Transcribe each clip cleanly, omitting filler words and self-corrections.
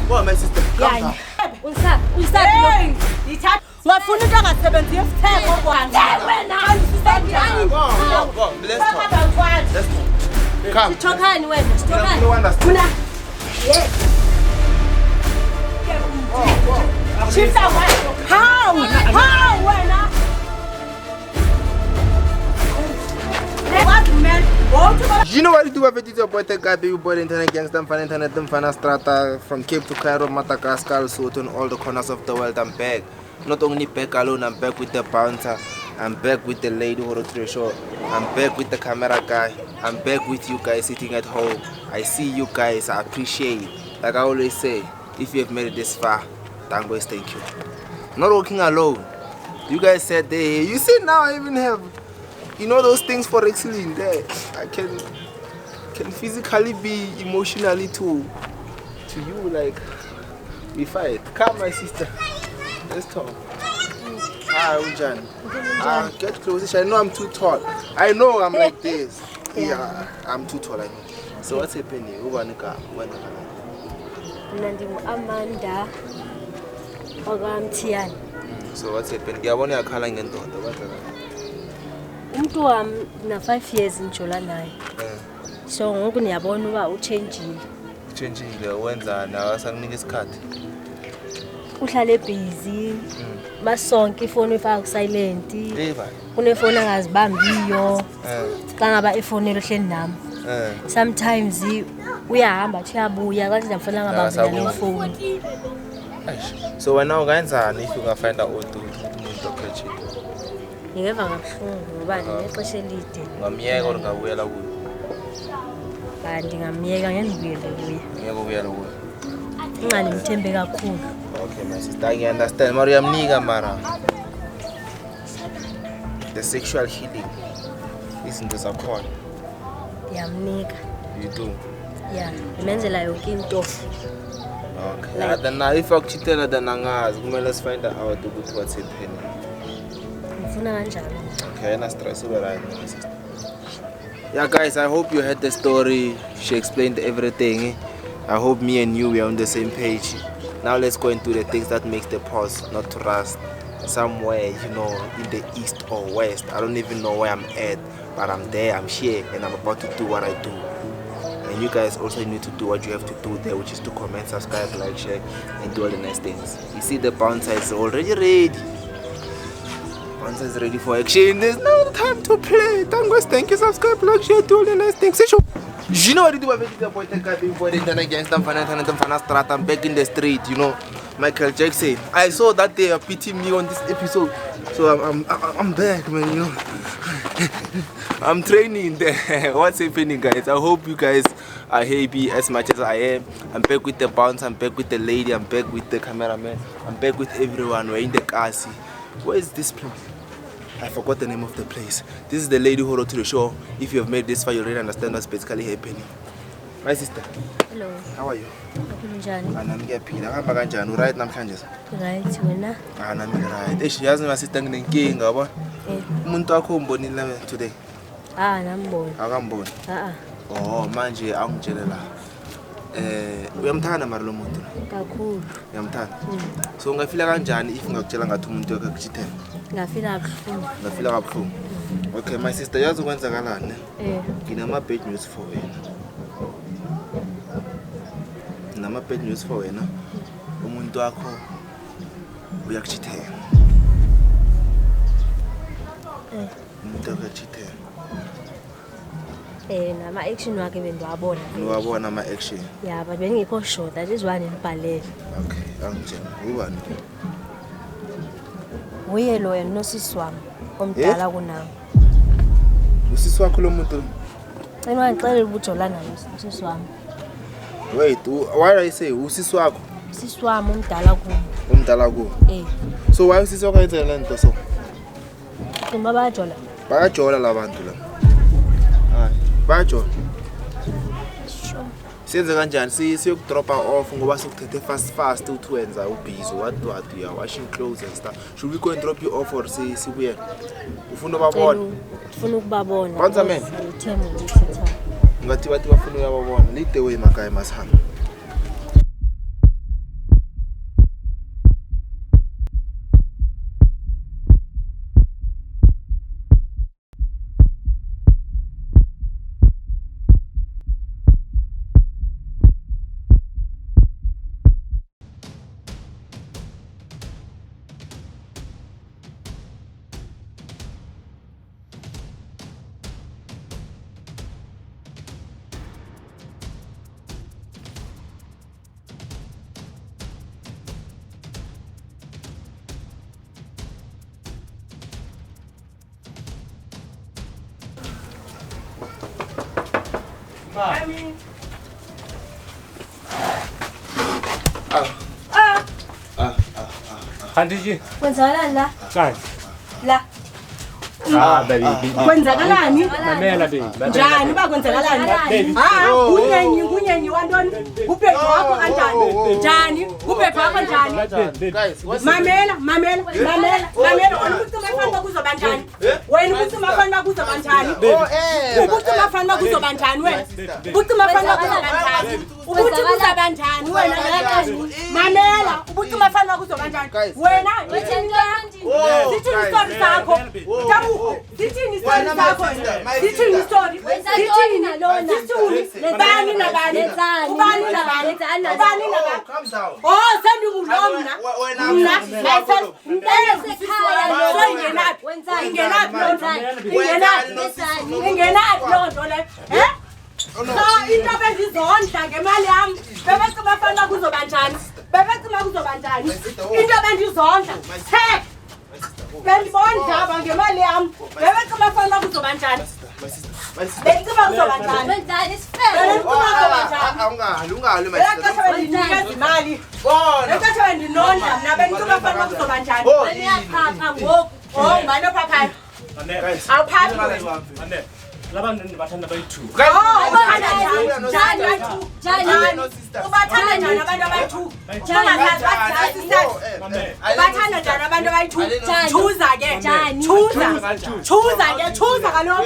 What, my sister? Ngafuna into angasebenzi yesitheko kwanza. Wena Let's go. Come. Sithokani wena, sithokani. No understand. Mina. Yes. Shifta wena. How wena? What man? You know what you do with your boy the guy baby boy internet gangster fan strata from Cape to Cairo, Madagascar, Lesotho and all the corners of the world. I'm back. Not only back alone, I'm back with the bouncer. I'm back with the lady who wrote the show. I'm back with the camera guy. I'm back with you guys sitting at home. I see you guys. I appreciate it. Like I always say, if you have made it this far, thank you. Not working alone. You guys said hey, you see now I even have, you know, those things for excellence there. I can physically be emotionally to you, like we fight. Come my sister. Let's talk. Hi, Ujan. Get closer. I know I'm too tall. I know I'm like this. Yeah, I'm too tall. I know. So what's happening? Amanda. Ogamtian. So what's happening? I want to call you daughter. Umuntu wami na 5 years njola naye. So ngoku niyabona uba uchangile. Uchangile wenza nawe sanginika isikhathi. Uhlale busy. Masonke ifoni ifaka silent. Kunefoni angazibambiyo. Xa ngaba ifoni ehleli nami. Sometimes uyahamba uyabuya kanti ngifuna ngabambela ifoni. So wena ungayenzani if ungafind out umuntu okhetshile? Ngeva kabuhlungu ngoba nexesha elide. Ngamiyeka ongabuyela kuyo. Kanti ngamiyeka ngendibuyele kuye. Ngeke ubuyele kuyo. Ingani ngithembe kakhulu. Okay my sister, I understand. Mariamnika mara. The sexual healing izinto zakhona. Yamnika. You do? Yeah, imenzela yonke into. Okay. Then if I cheated then angazi kumele find out ukuthi what's happening. Ngifuna kanjalo. Okay, na stress over right my sister. Yeah guys, I hope you heard the story. She explained everything. I hope me and you we are on the same page. Now let's go into the things that makes the pause not to rust. Somewhere, you know, in the east or west. I don't even know where I'm at, but I'm there, I'm here, and I'm about to do what I do. And you guys also need to do what you have to do there, which is to comment, subscribe, like, share, and do all the nice things. You see the bouncer is already ready. Bouncer is ready for action. There's no time to play. Thank you, subscribe, like, share, do all the nice things. You know what you do with the boy, the guy, boy, the gangster, I'm back in the street, you know. Michael Jackson. I saw that they are pitying me on this episode, so I'm back, man. You know, I'm training there. What's happening, guys? I hope you guys are happy as much as I am. I'm back with the bounce. I'm back with the lady. I'm back with the cameraman. I'm back with everyone. We're in the car. See, where is this place? I forgot the name of the place. This is the lady who wrote to the show. If you have made this far, you already understand what's basically happening. My sister. Hello. How are you? Njani? Nami ngiyaphila. Ngihamba kanjani? Right namhlanje? Right wena? Nami right. Yazi my sister nginenkinga yabo. Umuntu wakho umbonile la today? Nambona. Akamboni. Oh, manje angitshele la. Uyamthanda mara lo muntu? Kakhulu. Uyamthanda? So ungafila kanjani if ngakutshela ngathi umuntu wakho akuchithela? Ngafila kabuhlungu. Ngafila kabuhlungu. Okay, my sister, yazi ukwenzakalani? Nginama bad news for wena. Nama bad news for wena. Umuntu wakho uyakuchithela. Umuntu wakho uyakuchithela. Nama action wakhe bendiwabona. Niwabona ama action. Yeah, but bengikho sure that is one endibhalele. Okay, angitshela. Ubani? Uye lo yena nosisi wami omdala kunawe. Usisi wakho lo muntu? Cela wangixelela ubujolana nosisi wami. Wait, why do I say usisi wakho? Usisi wami omdala kuwe. Omdala kuwe? So why usisi wakho yenza lento so? Kumba bayajola. Bayajola labantu la. Hayi, bayajola. Siyenze kanjani siyokudropa off ngoba sikuthethe fast uthi wenza ubhizi what you are washing clothes and stuff. Should we go and drop you off or sibuye? Ufuna ubabona? Ufuna ukubabona. Kwanza man. Uthemba ukuthi ngathi bathi bafuna uyababona lead the way makhaya masihamba. Khandiji. Kwenzakalani la? Kani? La. Baby. Kwenzakalani? Mamela baby. Njani ba kwenzakalani? Kunyenyi wantoni? Ubhebhe wakho kanjani? Njani? Ubhebhe wakho njani? Guys, what's Mamela, wena ukuthi mafana kuzoba njani? Wena ukuthi mafana kuzoba njani? Ukuthi mafana kuzoba njani wena? Ukuthi mafana kuzoba njani? Ukuthi kuzoba njani wena ngeke? Mamela, ukuthi mafana kuzoba njani? Wena Sithini story sakho? Tabu, sithini story sakho? Sithini story? Sithini lona? Ubani nabani? Ubani nabani? Ubani nabani? calm down. Oh, sendingulomna. Ingenaphi loo nto le? Cha into bendizondla ngemali yami. Bebethi bafana kuzoba njani? Into bendizondla. Bendibondaba ngemali yami. Bebethi bafana kuzoba njani? Bebethi kuzoba njani? Ungali my sister. Bebethi imali. Bebethi ndinonda mna bebethi bafana kuzoba njani? Uyaphatha ngoku. Oh, ngalo papa. Awuphathi. Labantu bathanda bayi2. Ubathanda njani abantu abayi2? Ungazazi bathi sisters. Bathanda njani abantu abayi2? Chuza ke. Chuza kaloku.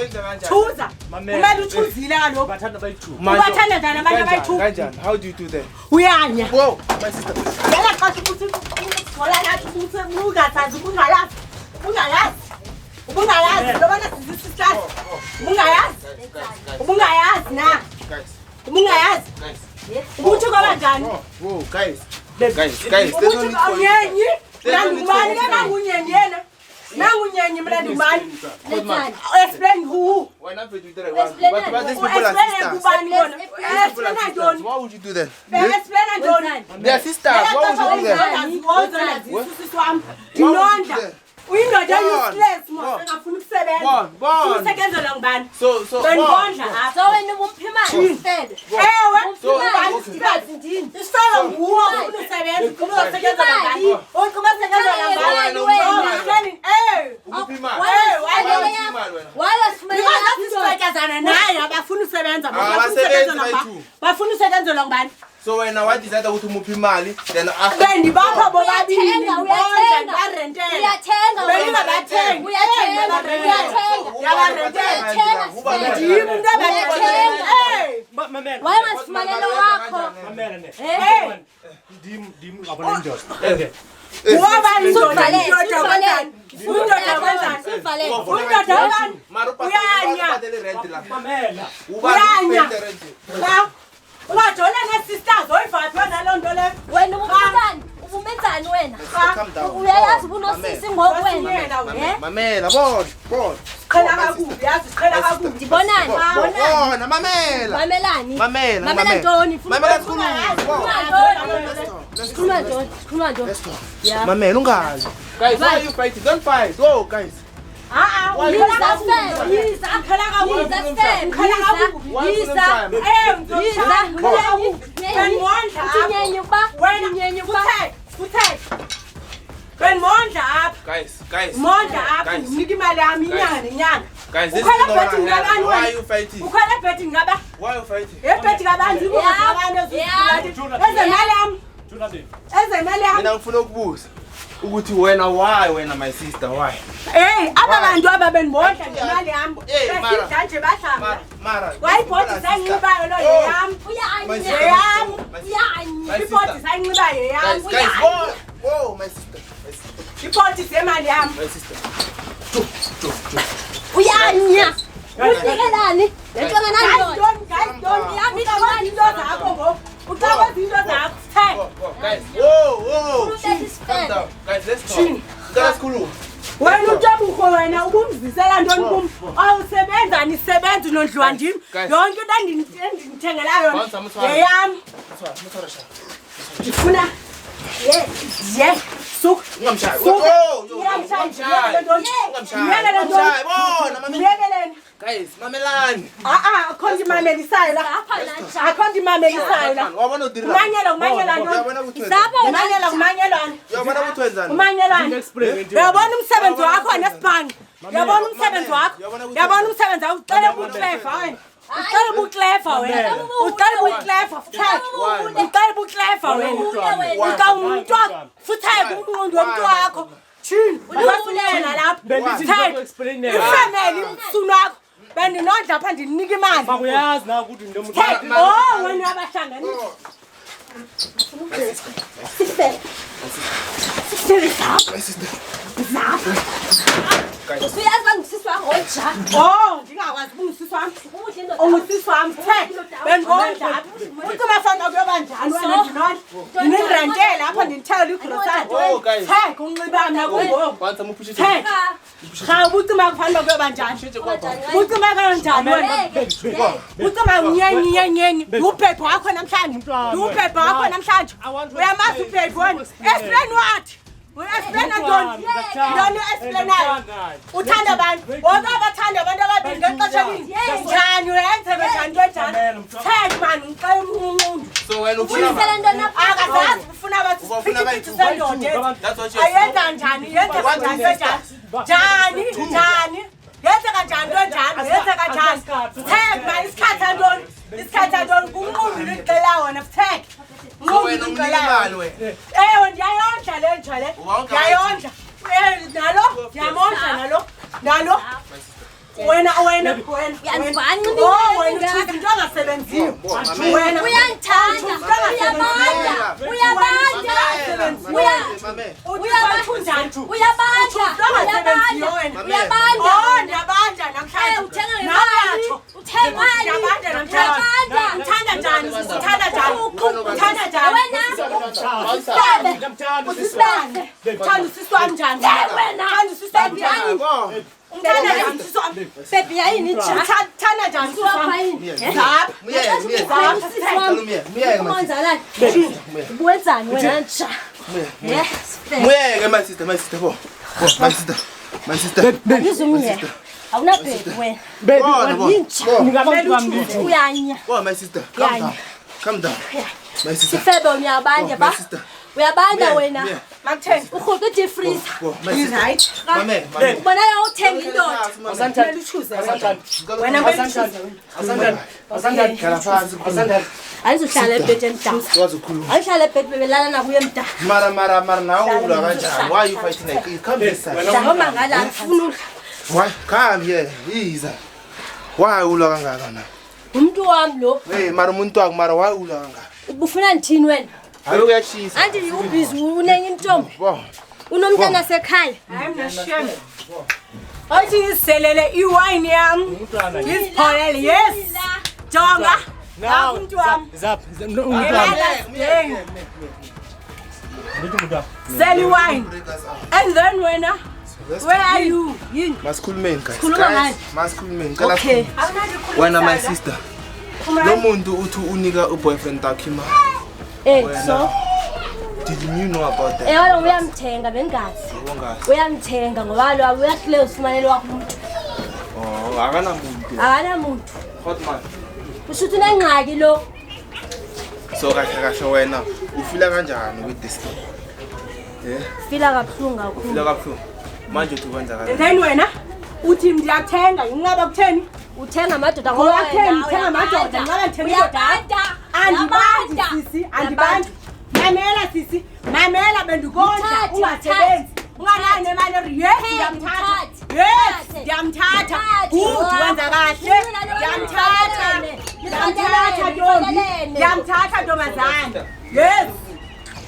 Chuza. Kumele uchuzile kaloku. Bathanda bayi2. Ubathanda njani abantu abayi2? Kanjani? How do you do that? Uyanya. Whoa, my sister. Yala xa ukuthi thola nathi ukuthi ungazazi ungayazi. Ubungayazi lobana sizisisters. Ubungayazi na. Ubungayazi. Ubuthi kwaba njani? Whoa, guys. There's no need for unyenyi. Nangumani kangunyenyi yena. Nangunyenyi mina ndumani. Explain who? Why not do that? But these people are sisters. Why would you do that? They are sisters. Why would you do that? Uyindoda useless mos engafuna ukusebenza. Usekenzela ngubani? So wena ubumphimani instead. Ewe, ubani ndini. Isolo nguwe ufuna ukusebenza, kuma usekenzela ngubani? Kuma usekenzela ngubani wena? Wala naye abafuna ukusebenza, bafuna usekenzela ngubani? So when I want that to move imali, then after bapha bobabili uyathenga wayengasifumanele wakho ndim ngabona indoda. Ungajona nesisters oyivathwa nalo nto le. Wena ubumenzani wena? Uyayazi ubunosisi ngokwena. Mamela, bon. Qhela kakubi, yazi qhela kakubi. Ndibonani? Bona mamela. Mamelani. Mamela ntoni? Mamela khuluma. Yeah. Mamela ungazi. Guys, why are you fighting? Don't fight. Go, guys. Guys, why are you fighting? Why are you fighting? ukuthi wena why wena my sister why hey abantu ababenibona ngemali yami besidla nje bahlamba mara wayibhodi sayinxibayo lo yeyami ibhodi sayinxibayo yeyami guys whoa my sister ibhodi zemali yami my sister uyanya usikelani lento nganani guys yami into zakho ngo ucaba izinto zakho hey guys whoa calm down guys let's talk that's cool wena uTabuko wena ubumzisela ntoni kum awusebenza nisebenza nondlwandini yonke into endinithengela yona yeyami ngifuna ye suk ungamshayi guys mamelani akhonje imamelisayo la akhonje imamelisayo la wabona udiri la kumanyela yabona kuthwenzani uyabona umsebenzi wakho nesibhangi uyabona umsebenzi wakho ucela ubuklefa wena ucela umuntu futhi umuntu womuntu wakho thini uyafunela lapha ifamily umsunu wakho bendinodla pha ndinika imali bakuyazi na ukuthi ndomuntu wena abahlanganisa usuyazi bangisisi wakho oja ndingakwazi ubungisisi wami ungusisi wami bendingondla uthi bafana kuyoba njani wena ndinirentele apha ndinithela igrosari unxiba mna kungoku ubucima kufanele kuyoba njani ubucima kanjani wena ubucima nyenyenyenye ndiwubhebhe wakho namhlanje uyamazi ubhebhe wena explain what explain ntoni explainayo uthanda abantu wonke abathanda abantu ababili ngexesha linye njani uyenzeka njani kanjani man ngicela umuntu so wena uyisela ntona akazazi ufuna abathi siphithiphithi sendoda ayenza njani yenzeka njani kanjani yenzeka njani man isikhathi antoni kumnqumbi licela wona futheke wena umlimali wena ndiyayondla le njale ndiyayondla nalo ndiyamondla nalo wena into angasebenziyo wena uyangithanda ndiyabanja namhlanje Baby, I need to uyabanda wena makutheni urhuqide freezer right ubona uthenga indoda wena ayizohlala ebhedeni mdala ayihlala ebhedi bebelala nakuye mdala mara nawe ula kanjani why you fighting like this come this side noma ngala ngifuna why come here iza why ula kangaka na umuntu wami lo hey mara umuntu wakho mara why ula kangaka ubufuna ngithini wena hayi uyachisa anti ubhizi unenye intombi unomntana sekhaya I'm not sure athi iselele iwine yami isipholele yes jonga umuntu wami sell wine and then where are you masikhulumeni guys masikhulumeni okay wena my sister lo muntu uthi unika uboyfriend wakhe imali so did you know about that wena uyamthenga bengazi uyamthenga ngoba lo uyahlele usimanele wakho umuntu akanamuntu hotman ushuthi unengxaki lo so kahle wena ufila kanjani with this fila kabuhlungu kakhulu ufila kabuhlungu manje uthi kwenza kanjani then wena uthi ndiyathenga inqaba kutheni uthenga amadoda ngoba uthenga amadoda ngoba ngithenga indoda andibandi sisi andibandi mamela sisi mamela bendikonja ungasebenzi unganayo nemali yes ndiyamthatha good wenza kahle ndiyamthatha ntombazana yes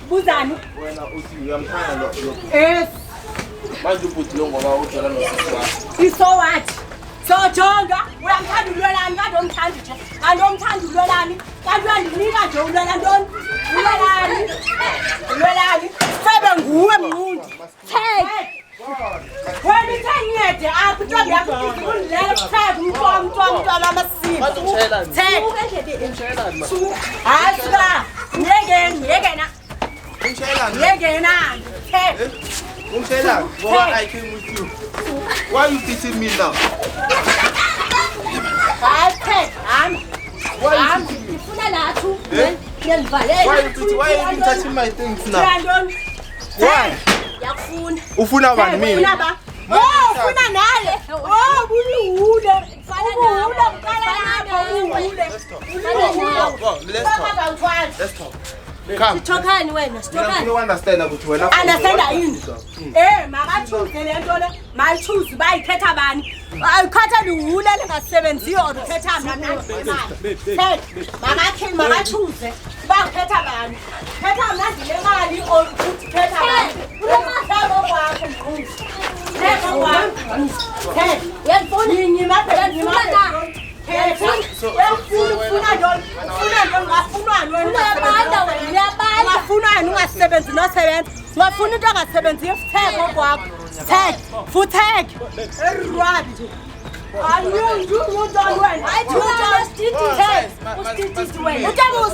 buzani wena uthi uyamthanda lo yes manje ubhuti lo ngoba udlala nosisi wakho iso what so jonga uyamthanda ulwelani kanti omthanda nje kanti omthanda ulwelani kanti uyandinika nje ulwela ntoni ulwelani sebe nguwe mnqundi wena uthengede apho intombi yakho izikulilelo theka umntwana amasimba hayi suka ngiyekena umshayelani ngoba I came with you why you beating me now hayi hamba why you touching my things now why ufuna bani mina ufuna naye buluhule let's talk come Sithokhani wena, sithokhani. you understand ukuthi wena understand yini makachuze lento le mayichuze bayikhetha bani ayikhetha luhule lingasebenziyo or ukhetha mina makachuze bakhetha bani khetha mina ndilemali or ukuthi khetha bani theko kwakho ungafunani ungasebenzi nosebenza ungafuna into angasebenzi iftheko kwakho futheke erwabi nje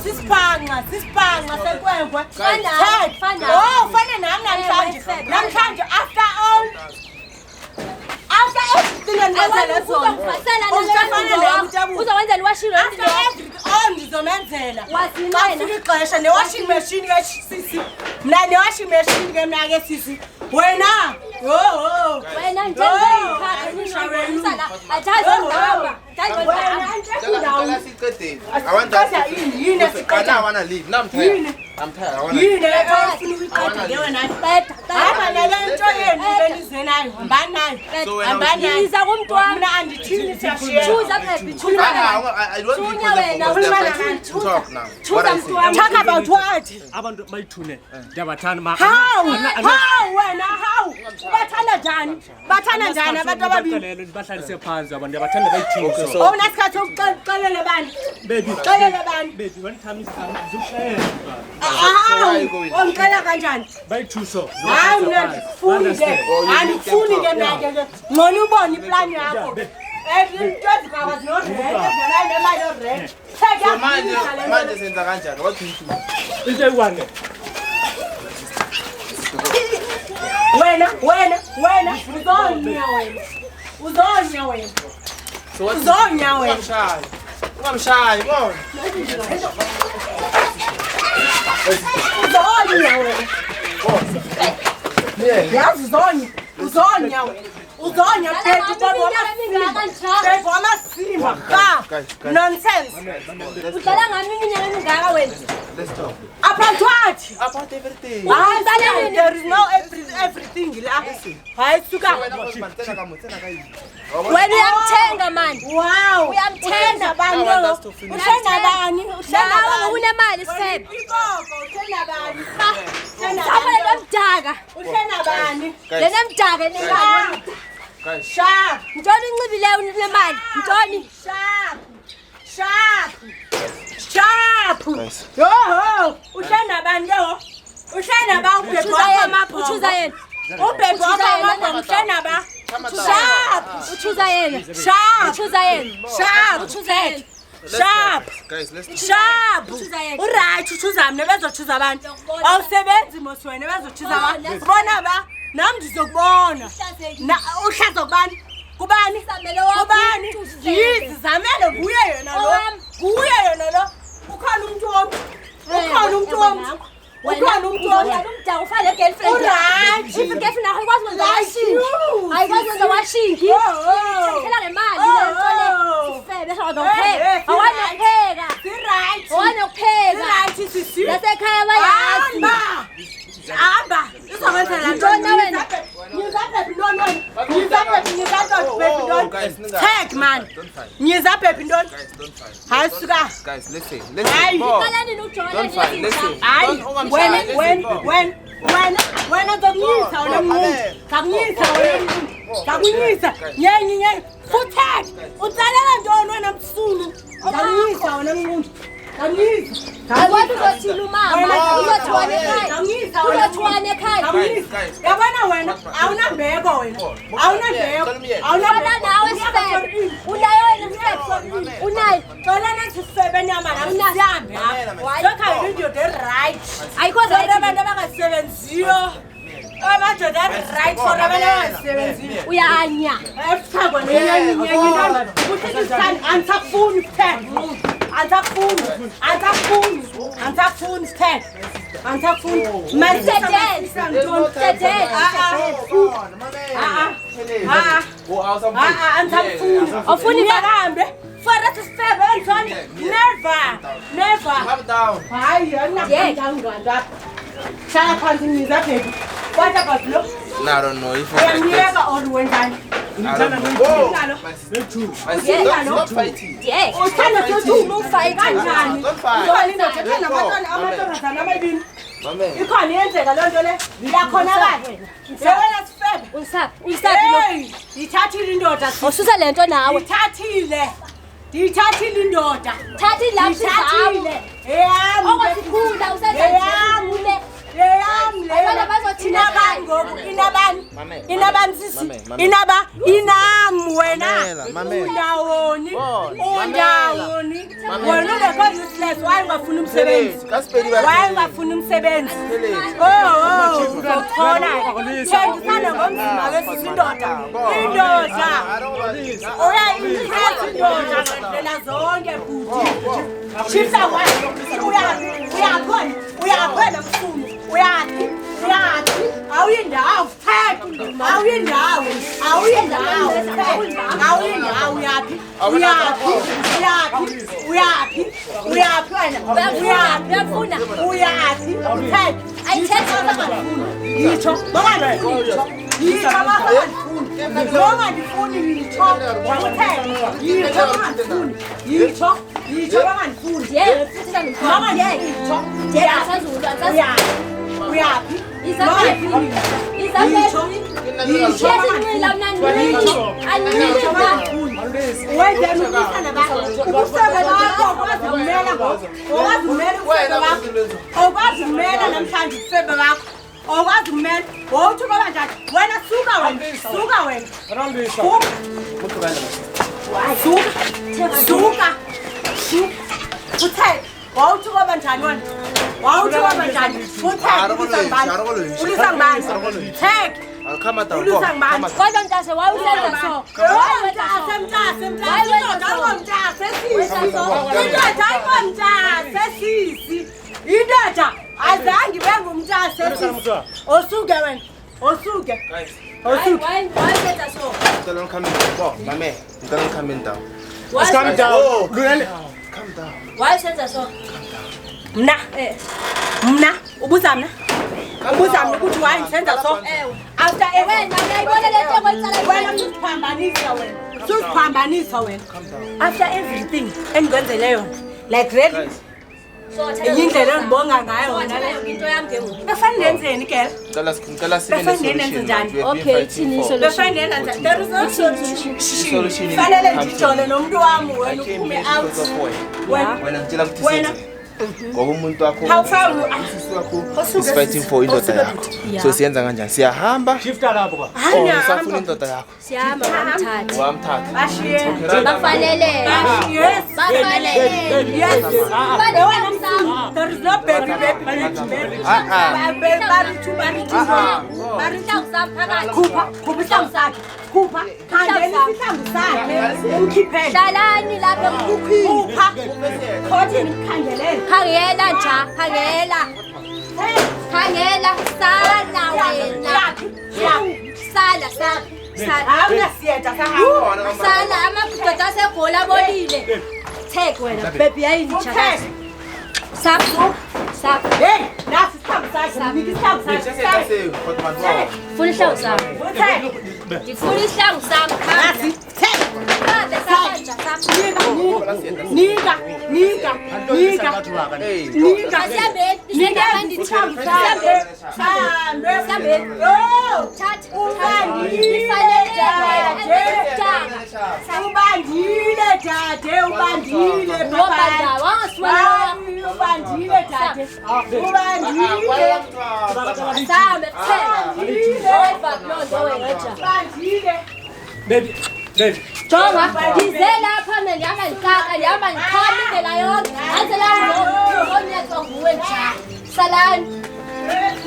sisibhanqa sekwenkwe fane nami namhlanje after uzawenzela iwashilo ndizomenzela afika ixesha ne-washing machine ke sisi mna ne-washing machine ke mna ke sisi wena wena I'm tired. I want to talk about what? Abantu bayithune ndiyabathanda How? Bathanda njani abantu ababili? Ndibahlalise phansi abantu ndiyabathanda bayithune. Awunasikhathi ukuxelela bani? Xelela bani? Baby, one time is uzuhlele. Ongixela kanjani? Bayithuso. Hayi mina andifuni ke mna ke ngcono ubone iplan yakho. manje senza kanjani what do you do Into eyi-one. wena uzonya wena ungamshayi bona uzonya wena Amasimba nonsense. Udlala ngami iminyaka emingaka wena? Let's talk. About what? About everything. There is no everything la. Hayi suka. Wena uyamthenga man. Wow. Uyamthenga bani lo? Uthenga bani? Nawe unemali sebe. Uthenga bani? Sabe lemdaka. Uthenga bani? Lena mdaka nemali. Sharp. Ntoni incibileyo unemali? Ntoni? Sharp. Yo, uhlenda bani lo? Uhlenda ba ubhebho amapho. Uchuza yena. Ubhebho amapho uhlenda ba. Sharp. Uchuza yena. Sharp. Uchuza yena. Sharp. Uchuza yena. Sharp. Guys, let's talk. Sharp. Uright uchuza mina bezochuza abantu. Awusebenzi mosi wena bezochuza abantu. Bona ba nami ndizokubona. Uhlazo kubani? Kubani? Yizi zamele kuye yena lo. Kuye yena lo. Ukhona umuntu wami. Ukhona umuntu wami. Ukhona umuntu wami. Umdaka ufale girlfriend. Uright. Girlfriend yakho ikwazi ukwenza washing. Ayikwazi ukwenza washing. Uthela ngemali lento le. Sifebe sho nopheka. Awanopheka. Right. Awanopheka. bayapheka Right sisi. nasekhaya bayazi Hamba. Izokwenza Ntona wena? Take man. Ngiza baby ntoni? Hayi suka. Guys, listen. Hayi. Qala nini uJohn Don't fight. Listen. Hayi. Wena ngomnyisa wena mnqu. Kakunyisa wena. Kakunyisa. Nyenye. Futhi. Utsalela ntoni wena msulu? Kakunyisa wena mnqu. Kakunyisa. Abantu bathila umama uzothwana ekhaya uzothwana ekhaya Yabona wena awunambeko wena awunambeko Wena nawe sibebe unayo wena sibebe unayo Xolana sisebe nyama la usihambe lokho into the right ayikho right abantu abangasebenziyo amadoda right for abantu abangasebenziyo uyanya efakwa nenyenye ukuthi angisafuni kuphela Antakufuni stand. Antakufuni. Afuni bahambe. Fara sisebe endlwane. Never. Calm down. Hayi, angina. Shala phansi niza baby. Kwata baslo. No, I don't know if Uyangiyeka or wenzani? Stop fighting. yes Uthanda ukuthi ufight kanjani? Don't fight. Uzoli ndoda nabatwana amantombazana amabili. Mama. Ikhona iyenzeka lonto le. Yakhonakala. Yewena sifebe. uyisapi lo Ngithathile indoda. ususa lento nawe Ngithathile indoda. thathi lapho zawe Eyami. okwasikhunda usenza Eyami le. Abanye bazothina Inabani ngoku inabani. Inabani sisi. Inami wena. Undawoni. Wena ungekho useless wayengafuna umsebenzi. Wayengafuna umsebenzi. Uzokhona. Thengisana ngomzimba wesisi indoda. Uyayithatha indoda ngandlela zonke futhi. Shisa uyakhona mfumo. Uyathi. Awuyindawo. Uyaphi? uyafuna Uyaphi? ayithethe Yitsho. Noma ndifuni yitsho. Yitsho bangandifuni. Yitsho bangandifuni. ndiye sithetha Mama ndiye yitsho. ndiye asazulu Uyaphi? izaphi yesinqila mna ndini anini Wenzeni ukufana bakho. Ukusebe bakho ukwazi kumela ngoku. Ukwazi kumela usebe bakho. Ukwazi kumela namhlanje usebe bakho. Ukwazi kumela. Wothi ngoba njani? Wena suka wena. Suka. Uthe wawuthi ngoba njani wena? Ulisa ngibani? Take. I'll come down. Ulisa ngibani? kodwa mntase wawusenza so Indoda azange bengumntase osuke wena osuke wayenza so I'm coming down. Mama, I'm coming down. Calm down. Calm down. wayenza so mna ubuza mna ukuthi wayenza so after wena uyayibona lento ekwenzala wena susiphambanisa wena after everything engenzele yona like really indlela endibonga ngayo wena le into yami ngengubo befanele nenzeni ke Ngicela sibe ne-solution. okay thini befanele nenzeni there is no Solution. fanele ngijole nomuntu wami wena uphume out Wena ngicela ukuthi senze. Ngoba umuntu wakho How far usisi wakho is fighting for indoda yakho. So siyenza kanjani? Siyahamba. Shifta lapho kwa. Usafuna indoda yakho. siyahamba wamthatha Wamthatha. bashiye bafanele yes bafanele yes bafanele there is no baby khupha isihlangu sakhe khupha khandela isihlangu sakhe umkhiphele hlalani lapha khupha khothi nikhangelele khangela nja khangela sala wena sala awunasiyeta sahamba sala amadoda asegola abolile take wena baby yayini chakazi Stop. Stop. Hey, that's stop side. Niki stop side. Full ihlangu sami. Ngifuna ihlangu sami. Nasi. Nika. Baby. Jonga, ngizela lapha mina ngihamba ngikaka, ngihamba ngikhona indlela yonke. Ngenzela ngiyezwa nguwe njalo. Salani.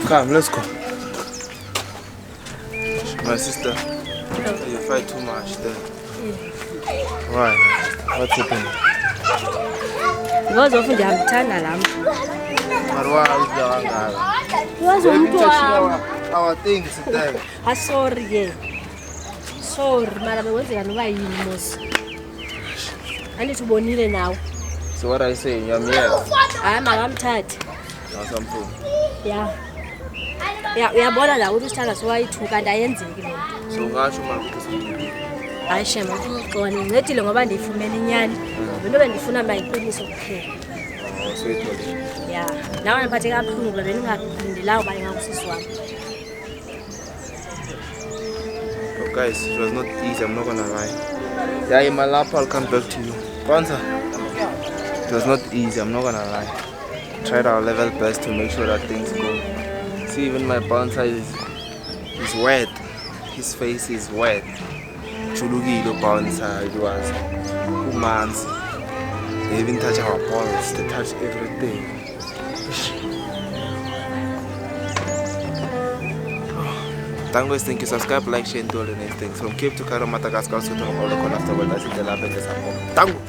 Come, let's go. My sister, you fight too much then. Why? What's happening? Ngoba ufunda ngithanda lami. Marwa is the Wazi umuntu wami. our things then. Sorry ke. Sorry, mara bewenzeka noba yini mos. Andithi ubonile nawe. So what are you saying? You're here. Hayi makamthathe. Or something. Ya. Uyabona la ukuthi usithanda sowayi2 kanti ayenzeki lento. So ngasho manje Hayi shema uxone ngicedile ngoba ndifumene inyani. Into bendifuna mayiqiniso kuphela. so it was. Ya. Nawe ngiphathe kabuhlungu ngoba bengingalindelanga uba ingakusisi wami. Guys, it was not easy, I'm not gonna lie. Yeah, in my lap, I'll come back to you. Bouncer, it was not easy, I'm not gonna lie. Tried our level best to make sure that things go. See, even my bouncer is wet. His face is wet. Chulugilo bouncer, it was 2 months. They even touch our balls, they touch everything. Thank you, subscribe, like, share, and do all the next things. From Cape to Cairo, Madagascar, Sotho, all the corners of the world. That's it, the lab and the support. Tango!